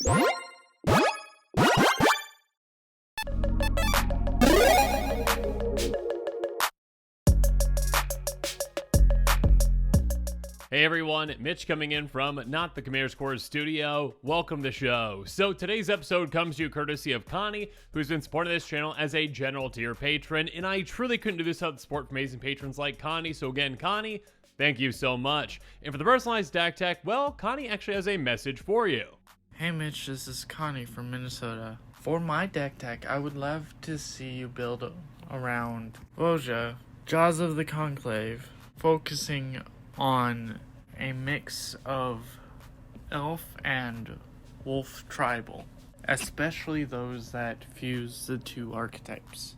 Hey everyone, Mitch coming in from Not the Commander's Corps studio. Welcome to the show. So today's episode comes to you courtesy of Connie, who's been supporting this channel as a general tier patron, and I truly couldn't do this without the support from amazing patrons like Connie. So again, Connie, thank you so much. And for the personalized deck tech, well, Connie actually has a message for you. Hey Mitch, this is Connie from Minnesota. For my deck tech, I would love to see you build around Voja, Jaws of the Conclave, focusing on a mix of elf and wolf tribal, especially those that fuse the two archetypes.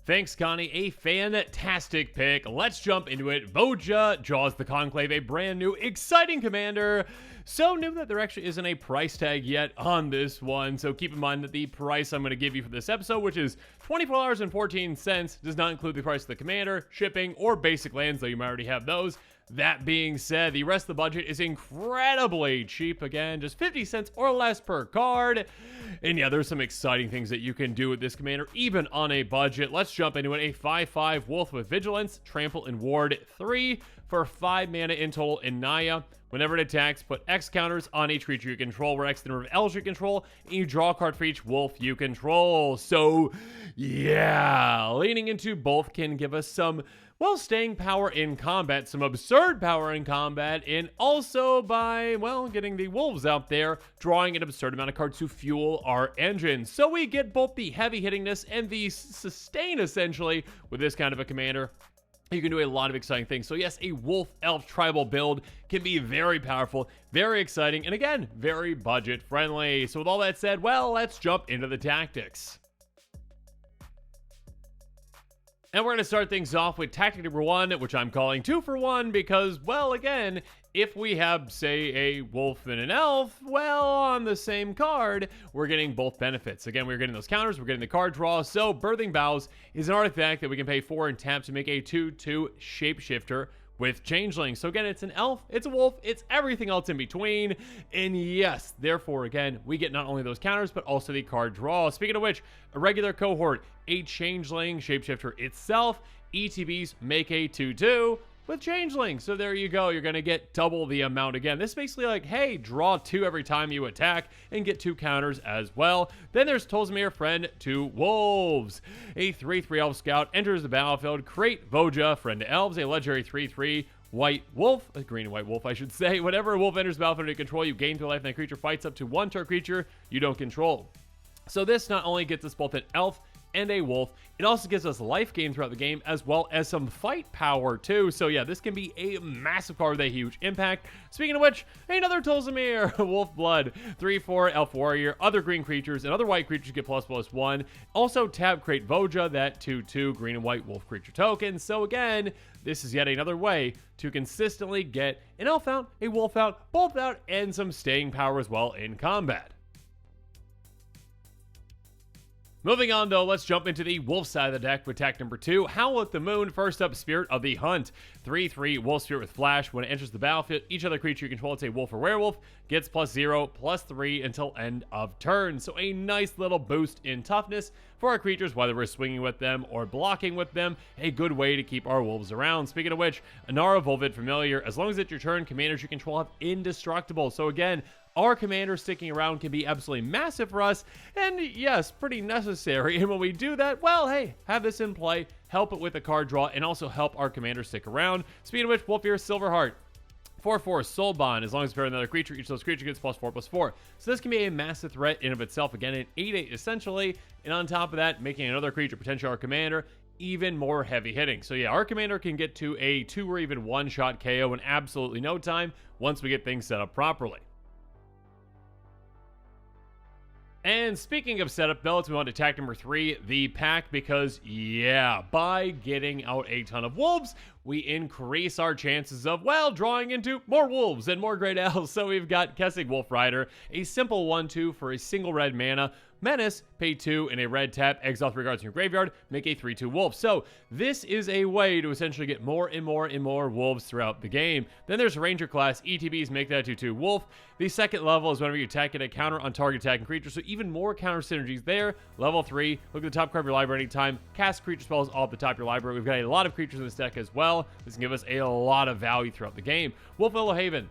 Thanks, Connie. A fantastic pick. Let's jump into it. Voja, Jaws the Conclave, a brand new, exciting commander. So new that there actually isn't a price tag yet on this one. So keep in mind that the price I'm going to give you for this episode, which is $24.14, does not include the price of the commander, shipping, or basic lands, though you might already have those. That being said, the rest of the budget is incredibly cheap. Again, just 50 cents or less per card. And yeah, there's some exciting things that you can do with this commander, even on a budget. Let's jump into it. A 5/5 Wolf with Vigilance, Trample, and Ward 3 for 5 mana in total in Naya. Whenever it attacks, put X counters on each creature you control, where X the number of elves you control, and you draw a card for each wolf you control. So, yeah, leaning into both can give us some, well, staying power in combat, some absurd power in combat, and also by, well, getting the wolves out there, drawing an absurd amount of cards to fuel our engine. So we get both the heavy hittingness and the sustain, essentially, with this kind of a commander. You can do a lot of exciting things. So yes, a wolf elf tribal build can be very powerful, very exciting, and again, very budget friendly. So with all that said, well, let's jump into the tactics. And we're going to start things off with tactic number 1, which I'm calling 2 for 1 because, well, again, if we have, say, a wolf and an elf, well, on the same card, we're getting both benefits. Again, we're getting those counters, we're getting the card draw. So Birthing Boughs is an artifact that we can pay 4 and tap to make a 2/2 shapeshifter with Changeling. So again, it's an elf, it's a wolf, it's everything else in between. And yes, therefore, again, we get not only those counters, but also the card draw. Speaking of which, a regular cohort, a Changeling shapeshifter itself, ETBs make a 2/2 with Changeling. So there you go. You're going to get double the amount again. This is basically like, hey, draw 2 every time you attack and get 2 counters as well. Then there's Tolzmir Friend to Wolves. A 3/3 Elf Scout enters the battlefield. Create Voja, Friend to Elves, a legendary 3/3 white wolf, a green and white wolf, I should say. Whenever a wolf enters the battlefield you control, you gain 2 life and that creature fights up to 1 target creature you don't control. So this not only gets us both an elf and a wolf, it also gives us life gain throughout the game as well as some fight power too. So yeah, this can be a massive card with a huge impact. Speaking of which, another Tolzmir, Wolf Blood, 3/4 Elf Warrior, other green creatures and other white creatures get ++1. Also tap, create Voja, that 2/2 green and white wolf creature token. So again, this is yet another way to consistently get an elf out, a wolf out, both out, and some staying power as well in combat. Moving on, though, let's jump into the wolf side of the deck with tack number 2. Howl at the Moon. First up, Spirit of the Hunt. 3/3 Wolf Spirit with Flash. When it enters the battlefield, each other creature you control, it's a wolf or werewolf, gets +0/+3 until end of turn. So a nice little boost in toughness for our creatures, whether we're swinging with them or blocking with them. A good way to keep our wolves around. Speaking of which, Anara Volvid Familiar. As long as it's your turn, commanders you control have indestructible. So again, our commander sticking around can be absolutely massive for us, and yes, pretty necessary. And when we do that, well, hey, have this in play, help it with a card draw, and also help our commander stick around. Speaking of which, Wolfear Silverheart. 4/4 Soul Bond. As long as it's paired with another creature, each of those creatures gets +4/+4. So this can be a massive threat in of itself. Again, an 8/8 essentially, and on top of that, making another creature potentially our commander even more heavy hitting. So yeah, our commander can get to a 2 or even 1-shot KO in absolutely no time once we get things set up properly. And speaking of setup builds, we want to attack number 3, the pack, because yeah, by getting out a ton of wolves, we increase our chances of, well, drawing into more wolves and more great elves. So we've got Kessig Wolf Rider, a simple 1/2 for a single red mana. Menace, pay 2 in a red tap, exile 3 cards in your graveyard, make a 3/2 wolf. So this is a way to essentially get more and more and more wolves throughout the game. Then there's Ranger class, ETBs make that 2/2 wolf. The second level is whenever you attack, get a counter on target attacking creature, so even more counter synergies there. Level 3, look at the top card of your library anytime, cast creature spells all at the top of your library. We've got a lot of creatures in this deck as well. This can give us a lot of value throughout the game. Wolf Willow Haven.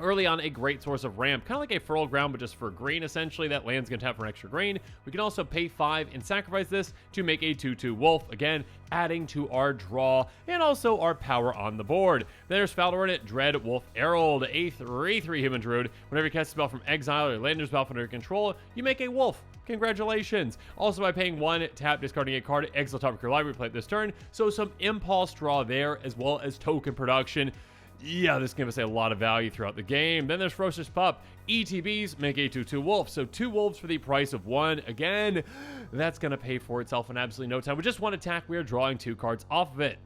Early on, a great source of ramp, kind of like a Furrow Ground, but just for green, essentially. That land's going to tap for an extra green. We can also pay 5 and sacrifice this to make a 2/2 wolf, again, adding to our draw and also our power on the board. Then there's Faldorn Dread Wolf Herald, a 3/3 human druid. Whenever you cast a spell from exile or land your spell under your control, you make a wolf. Congratulations. Also, by paying 1, tap, discarding a card, exile top of your library, play it this turn. So some impulse draw there, as well as token production. Yeah, this gives us a lot of value throughout the game. Then there's Ferocious Pup. ETBs make a 2/2 wolf. So 2 wolves for the price of 1. Again, that's going to pay for itself in absolutely no time. With just 1 attack, we are drawing 2 cards off of it.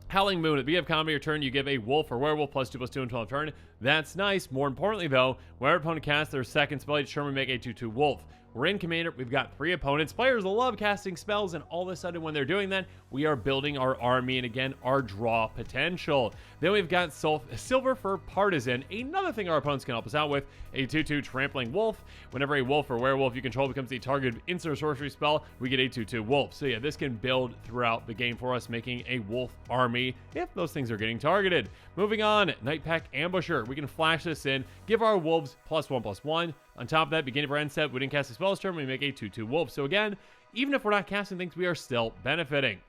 Howling Moon. At the beginning of combat your turn, you give a wolf or werewolf +2/+2 until turn. That's nice. More importantly, though, whenever opponent casts their second spell, each turn we make a 2/2 wolf. We're in Commander, we've got 3 opponents. Players love casting spells, and all of a sudden when they're doing that, we are building our army and again, our draw potential. Then we've got Silver for Partisan, another thing our opponents can help us out with, a 2/2 Trampling Wolf. Whenever a wolf or werewolf you control becomes the target of instant or sorcery spell, we get a 2/2 wolf. So yeah, this can build throughout the game for us, making a wolf army if those things are getting targeted. Moving on, Nightpack Ambusher. We can flash this in, give our wolves +1/+1. On top of that, beginning of our end step, we didn't cast a spell this turn, we make a 2/2 wolf. So again, even if we're not casting things, we are still benefiting.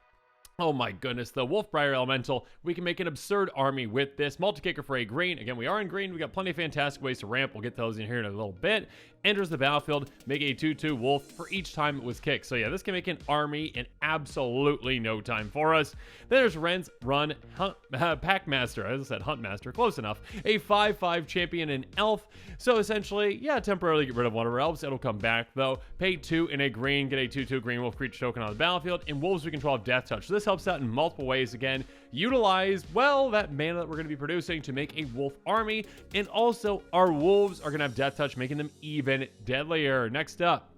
Oh my goodness, the Wolfbriar Elemental. We can make an absurd army with this. Multi-kicker for a green. Again, we are in green. We got plenty of fantastic ways to ramp. We'll get those in here in a little bit. Enters the battlefield, make a 2/2 wolf for each time it was kicked. So yeah, this can make an army in absolutely no time for us. Then there's Ren's Run Packmaster. As I said, Huntmaster. Close enough. A 5/5 champion and elf. So essentially, yeah, temporarily get rid of one of our elves. It'll come back though. Pay 2 in a green, get a 2/2 green wolf creature token on the battlefield. In wolves, we control Death Touch. So this helps out in multiple ways. Again, utilize, well, that mana that we're going to be producing to make a wolf army. And also, our wolves are going to have Death Touch, making them even deadlier. Next up,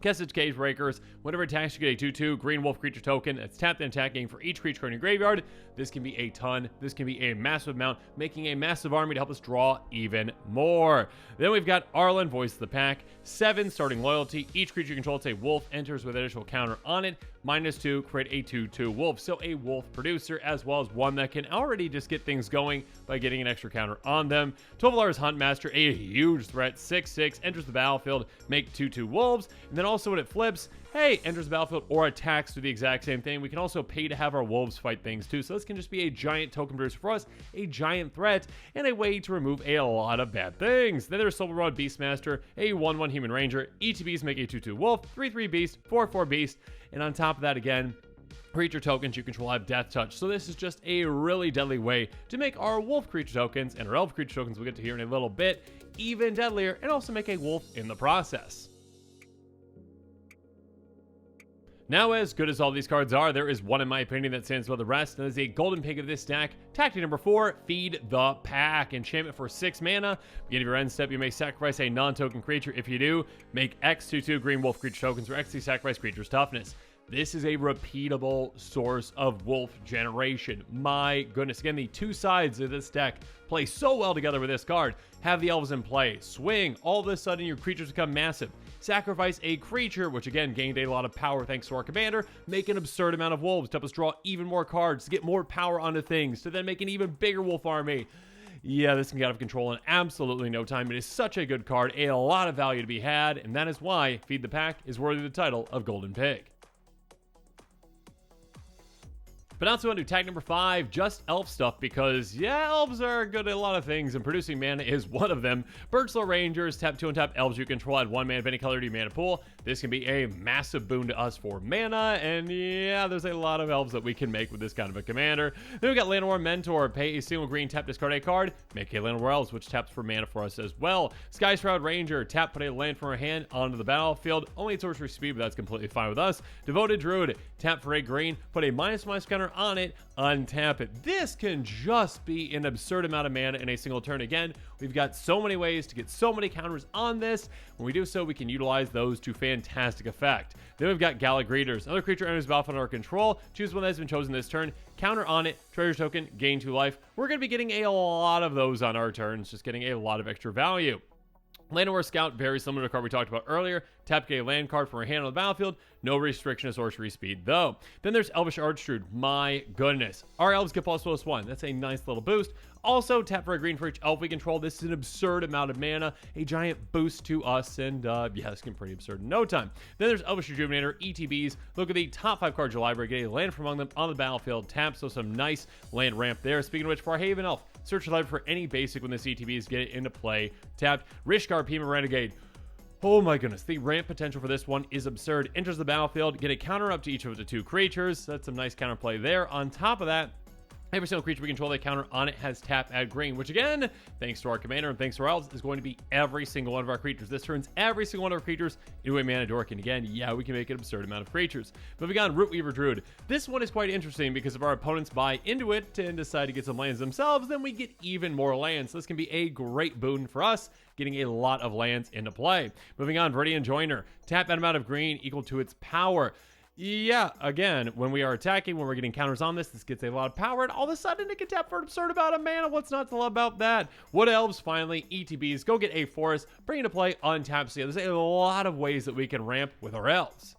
Kessig Cage Breakers. Whenever attacks, you get a 2/2 green wolf creature token. It's tapped and attacking for each creature in your graveyard. This can be a ton. This can be a massive amount, making a massive army to help us draw even more. Then we've got Arlen, Voice of the Pack. 7 starting loyalty. Each creature you control, it's a wolf, enters with an additional counter on it. -2, create a 2/2 wolf. So a wolf producer, as well as one that can already just get things going by getting an extra counter on them. 12 Lars Huntmaster, a huge threat. 6/6, enters the battlefield, make 2/2 wolves. And then also when it flips, hey, enters the battlefield or attacks, do the exact same thing. We can also pay to have our wolves fight things too. So this can just be a giant token producer for us, a giant threat, and a way to remove a lot of bad things. Then there's Silver Rod Beastmaster, a 1/1 human ranger. ETBs make a 2/2 wolf, 3/3 beast, 4/4 beast. And on top of that, again, creature tokens you control have Death Touch. So this is just a really deadly way to make our wolf creature tokens and our elf creature tokens we'll get to here in a little bit even deadlier, and also make a wolf in the process. Now, as good as all these cards are, there is one in my opinion that stands above the rest, and that is a golden pig of this stack. Tactic number 4, Feed the Pack. Enchantment for 6 mana. Beginning of your end step, you may sacrifice a non-token creature. If you do, make X 2/2 green wolf creature tokens or X sacrifice creature's toughness. This is a repeatable source of wolf generation. My goodness. Again, the 2 sides of this deck play so well together with this card. Have the elves in play. Swing. All of a sudden, your creatures become massive. Sacrifice a creature, which again gained a lot of power thanks to our commander. Make an absurd amount of wolves to help us draw even more cards, to get more power onto things, to then make an even bigger wolf army. Yeah, this can get out of control in absolutely no time. It is such a good card, a lot of value to be had, and that is why Feed the Pack is worthy of the title of Golden Pig. But also on to tag number 5, just elf stuff, because yeah, elves are good at a lot of things, and producing mana is one of them. Birchlow Rangers, tap 2 and tap elves you control, add 1 mana of any color to your mana pool. This can be a massive boon to us for mana, and yeah, there's a lot of elves that we can make with this kind of a commander. Then we got Llanowar Mentor, pay a single green, tap, discard a card, make a Llanowar Elves, which taps for mana for us as well. Sky Shroud Ranger, tap, put a land from our hand onto the battlefield, only at sorcery speed, but that's completely fine with us. Devoted Druid, tap for a green, put a -1 counter on it, untap it. This can just be an absurd amount of mana in a single turn. Again, we've got so many ways to get so many counters on this. When we do so, we can utilize those to fantastic effect. Then we've got Gala Greeters. Another creature enters the battlefield under our control. Choose one that has been chosen this turn. Counter on it. Treasure token. Gain 2 life. We're going to be getting a lot of those on our turns. Just getting a lot of extra value. Llanowar Scout, very similar to the card we talked about earlier. Tap to get a land card from our hand on the battlefield. No restriction to sorcery speed, though. Then there's Elvish Archdruid. My goodness. Our elves get +1/+1. That's a nice little boost. Also, tap for a green for each elf we control. This is an absurd amount of mana. A giant boost to us, and yeah, this can be pretty absurd in no time. Then there's Elvish Rejuvenator, ETBs. Look at the top 5 cards of your library. Get a land from among them on the battlefield. Tap, so some nice land ramp there. Speaking of which, for our Haven Elf, search your library for any basic when the ETBs get it into play. Tapped, Rishkar, Pima Renegade. Oh my goodness, the ramp potential for this one is absurd. Enters the battlefield, get a counter up to each of the 2 creatures. That's some nice counterplay there. On top of that, every single creature we control that counter on it has tap, add green, which again, thanks to our commander and thanks to our elves, is going to be every single one of our creatures. This turns every single one of our creatures into a mana dork. And again, yeah, we can make an absurd amount of creatures. Moving on, Rootweaver Druid. This one is quite interesting because if our opponents buy into it and decide to get some lands themselves, then we get even more lands. So this can be a great boon for us, getting a lot of lands into play. Moving on, Viridian Joiner. Tap that amount of green equal to its power. Yeah, again, when we are attacking, when we're getting counters on this gets a lot of power, and all of a sudden it can tap for an absurd amount of mana. What's not to love about that? Wood Elves, finally, ETBs, go get a forest, bring into play, untap. So yeah, there's a lot of ways that we can ramp with our elves.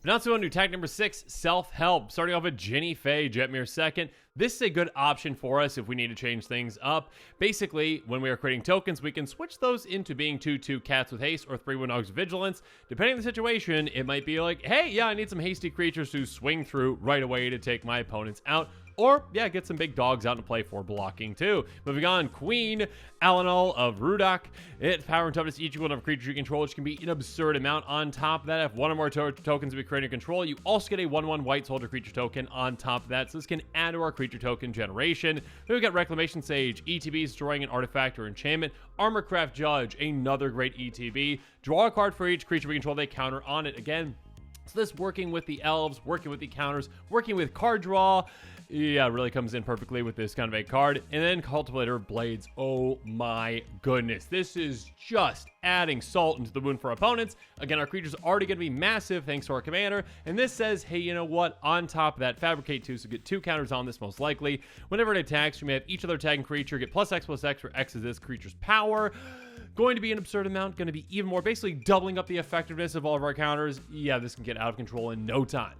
But now to on to tag number 6, Self-Help. Starting off with Jenny Faye, Jetmir second. This is a good option for us if we need to change things up. Basically, when we are creating tokens, we can switch those into being 2/2 cats with haste or 3/1 dogs with vigilance. Depending on the situation, it might be like, hey, yeah, I need some hasty creatures to swing through right away to take my opponents out. Or, yeah, get some big dogs out to play for blocking, too. Moving on, Queen Alanol of Rudak. Its power and toughness each equal number of creatures you control, which can be an absurd amount. On top of that, if one or more tokens we create in control, you also get a 1/1 white soldier creature token on top of that. So this can add to our creature token generation. Then we've got Reclamation Sage, ETBs, destroying an artifact or enchantment. Armorcraft Judge, another great ETB. Draw a card for each creature we control, they counter on it. Again, so this working with the elves, working with the counters, working with card draw. Yeah, really comes in perfectly with this kind of a card. And then Cultivator Blades. Oh my goodness. This is just adding salt into the wound for opponents. Again, our creatures are already going to be massive thanks to our commander. And this says, hey, you know what? On top of that, Fabricate 2, so get 2 counters on this most likely. Whenever it attacks, you may have each other tagging creature get +X/+X, where X is this creature's power. Going to be an absurd amount, going to be even more, basically doubling up the effectiveness of all of our counters. Yeah, this can get out of control in no time.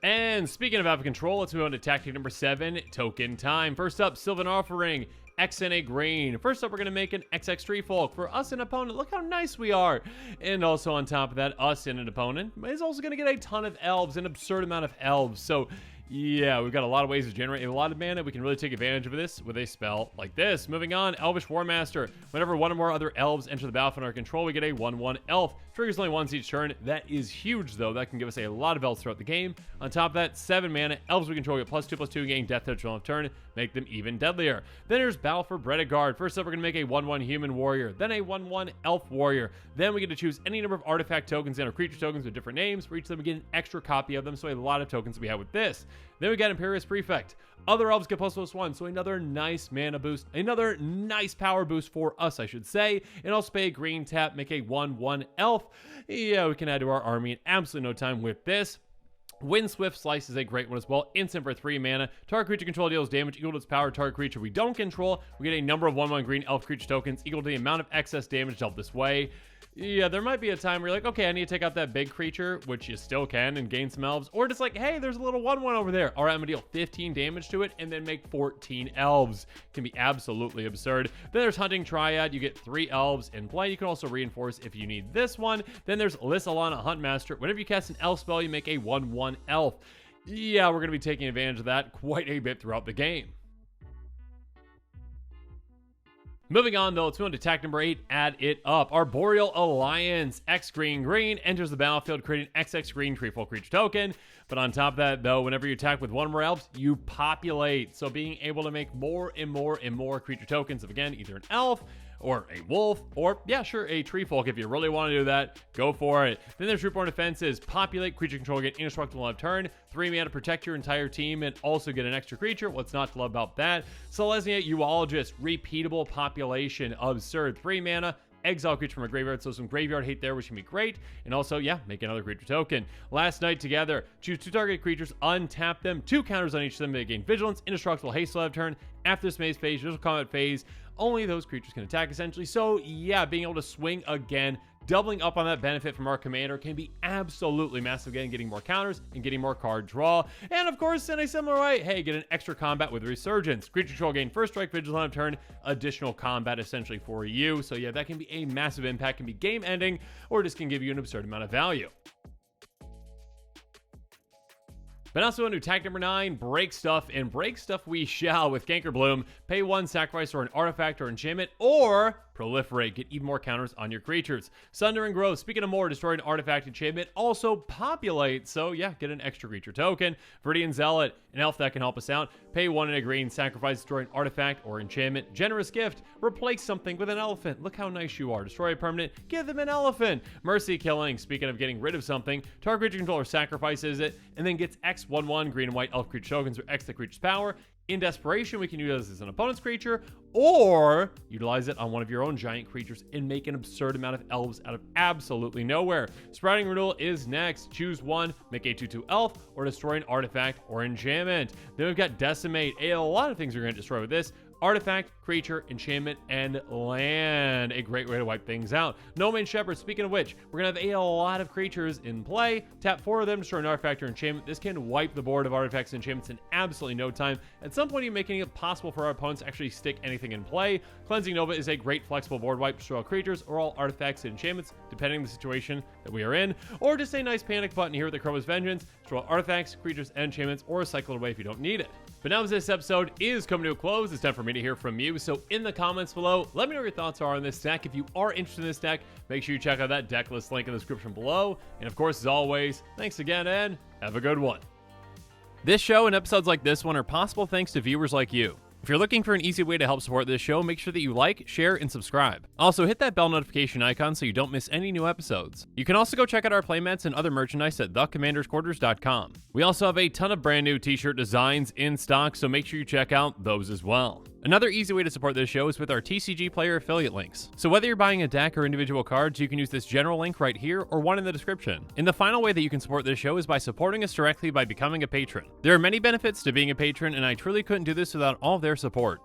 And speaking of out of control, let's move on to tactic number 7, Token Time. First up, Sylvan Offering, X and a green. First up, we're going to make an XX Tree Folk. For us and opponent, look how nice we are. And also on top of that, us and an opponent is also going to get a ton of elves, an absurd amount of elves. So yeah, we've got a lot of ways to generate a lot of mana. We can really take advantage of this with a spell like this. Moving on, Elvish Warmaster. Whenever one or more other elves enter the battlefield under our control, we get a 1/1 elf. Triggers only once each turn. That is huge, though. That can give us a lot of elves throughout the game. On top of that, 7 mana. Elves we control get +2/+2, gain death touch on turn, make them even deadlier. Then there's Battle for Bredegard. First up, we're going to make a 1/1 human warrior, then a 1/1 elf warrior. Then we get to choose any number of artifact tokens and our creature tokens with different names. For each of them, we get an extra copy of them, so a lot of tokens we have with this. Then we got Imperious Prefect. Other elves get ++1, so another nice mana boost, another nice power boost for us, I should say. And also pay a green tap, make a 1/1 elf. Yeah, we can add to our army in absolutely no time with this. Windswift Slice is a great one as well. Instant for 3 mana. Target creature control deals damage equal to its power. Target creature we don't control, we get a number of 1/1 green elf creature tokens equal to the amount of excess damage dealt this way. Yeah, there might be a time where you're like, okay, I need to take out that big creature, which you still can, and gain some elves. Or just like, hey, there's a little 1/1 over there. All right, I'm going to deal 15 damage to it and then make 14 elves. Can be absolutely absurd. Then there's Hunting Triad. You get 3 elves in play. You can also reinforce if you need this one. Then there's Lissalana Huntmaster. Whenever you cast an elf spell, you make a 1/1 elf. Yeah, we're going to be taking advantage of that quite a bit throughout the game. Moving on, though, let's move on to attack number 8, Add It Up. Our Boreal Alliance, X green green, enters the battlefield, creating XX green treefolk creature token. But on top of that, though, whenever you attack with one or more elves, you populate. So being able to make more and more and more creature tokens of, again, either an elf or a wolf, or yeah, sure, a tree folk. If you really want to do that, go for it. Then there's Rootborn Defenses. Populate, creature control, get indestructible on turn. 3 mana to protect your entire team and also get an extra creature. What's not to love about that? Selesnya Uologist, repeatable population, absurd. 3 mana. Exile creature from a graveyard, so some graveyard hate there, which can be great. And also, yeah, make another creature token. Last night together, choose 2 target creatures, untap them, 2 counters on each of them. They gain vigilance, indestructible, haste till end of turn. After this maze phase, usual combat phase, only those creatures can attack essentially. So yeah, being able to swing again, doubling up on that benefit from our commander can be absolutely massive again, getting more counters and getting more card draw. And of course, in a similar way, hey, get an extra combat with Resurgence. Creature control gain first strike, vigilance on a turn, additional combat essentially for you. So yeah, that can be a massive impact, can be game ending, or just can give you an absurd amount of value. But also into tag number 9, break stuff, and break stuff we shall with Cankerbloom. Pay 1, sacrifice or an artifact or enchantment, or proliferate, get even more counters on your creatures. Sunder and Growth, speaking of more, destroy an artifact enchantment, also populate, so yeah, get an extra creature token. Viridian Zealot, an elf that can help us out. Pay 1 and a green, sacrifice, destroy an artifact or enchantment. Generous Gift, replace something with an elephant. Look how nice you are. Destroy a permanent, give them an elephant. Mercy Killing, speaking of getting rid of something, target creature controller sacrifices it, and then gets X/1/1 green and white elf creature tokens or X the creature's power. In desperation, we can use this as an opponent's creature, or utilize it on one of your own giant creatures and make an absurd amount of elves out of absolutely nowhere. Sprouting Renewal is next. Choose 1, make a 2/2 elf, or destroy an artifact or enchantment. Then we've got Decimate. A lot of things we're going to destroy with this. Artifact, creature, enchantment, and land. A great way to wipe things out. No Man's Shepherd, speaking of which, we're going to have a lot of creatures in play. Tap 4 of them, destroy an artifact or enchantment. This can wipe the board of artifacts and enchantments in absolutely no time. At some point, you're making it possible for our opponents to actually stick anything in play. Cleansing Nova is a great flexible board wipe. Destroy all creatures or all artifacts and enchantments, depending on the situation that we are in. Or just a nice panic button here with the Chroma's Vengeance. Destroy all artifacts, creatures, and enchantments, or cycle it away if you don't need it. But now as this episode is coming to a close, it's time for me to hear from you. So in the comments below, let me know what your thoughts are on this deck. If you are interested in this deck, make sure you check out that deck list link in the description below. And of course, as always, thanks again and have a good one. This show and episodes like this one are possible thanks to viewers like you. If you're looking for an easy way to help support this show, make sure that you like, share, and subscribe. Also, hit that bell notification icon so you don't miss any new episodes. You can also go check out our playmats and other merchandise at thecommandersquarters.com. We also have a ton of brand new t-shirt designs in stock, so make sure you check out those as well. Another easy way to support this show is with our TCG player affiliate links. So whether you're buying a deck or individual cards, you can use this general link right here or one in the description. And the final way that you can support this show is by supporting us directly by becoming a patron. There are many benefits to being a patron, and I truly couldn't do this without all of their support.